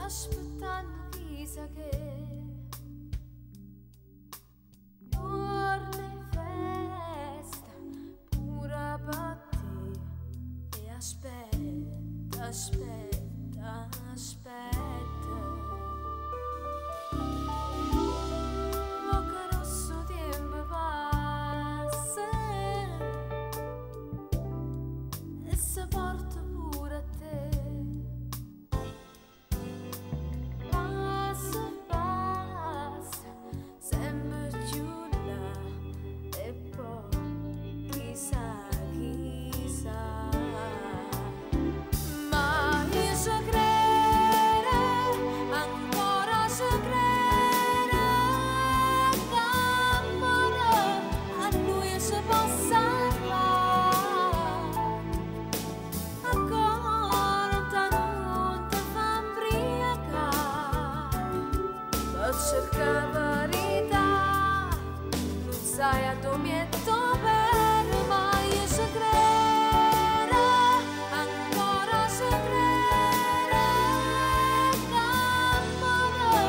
aspettando chissà che giorni festa pure per te. E aspetta, aspetta, aspetta, oh che rosso tempo passa e si porta pure a te. Cerca verità, non sai a domietto per mai si crede, ancora si crede, d'amore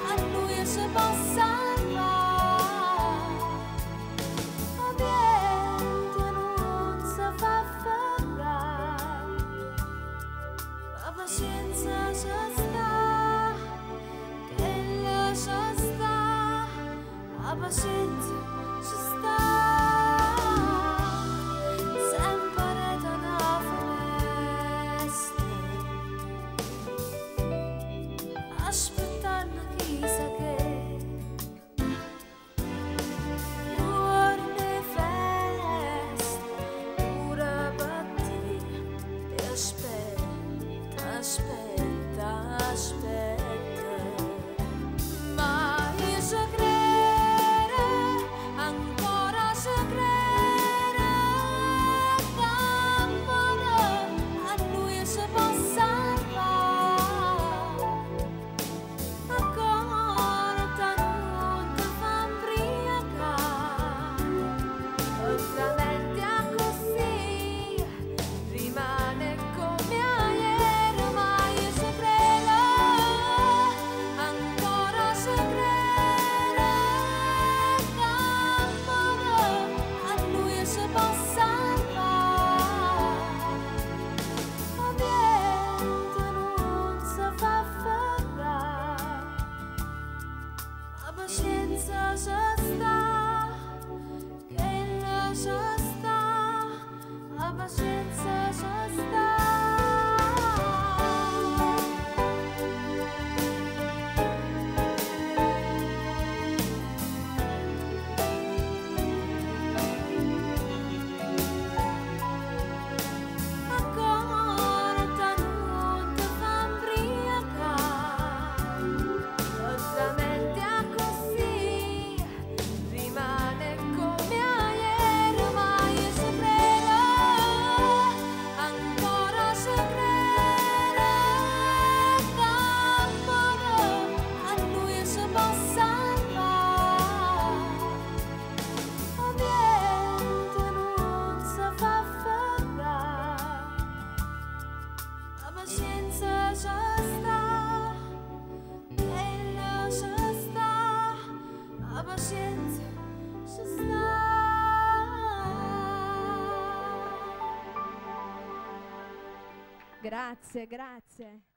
a lui si può salvare, ovviamente non si fa fermare, la pazienza ci sta. La pazienza ci sta, sempre da una finestra, aspettando chissà che giorni festa pure per te. E aspetta, aspetta, aspetta. La pazienza ci sta, che lascia sta, la pazienza ci sta. La pazienza ci sta, e lascia sta, la pazienza ci sta. Grazie, grazie.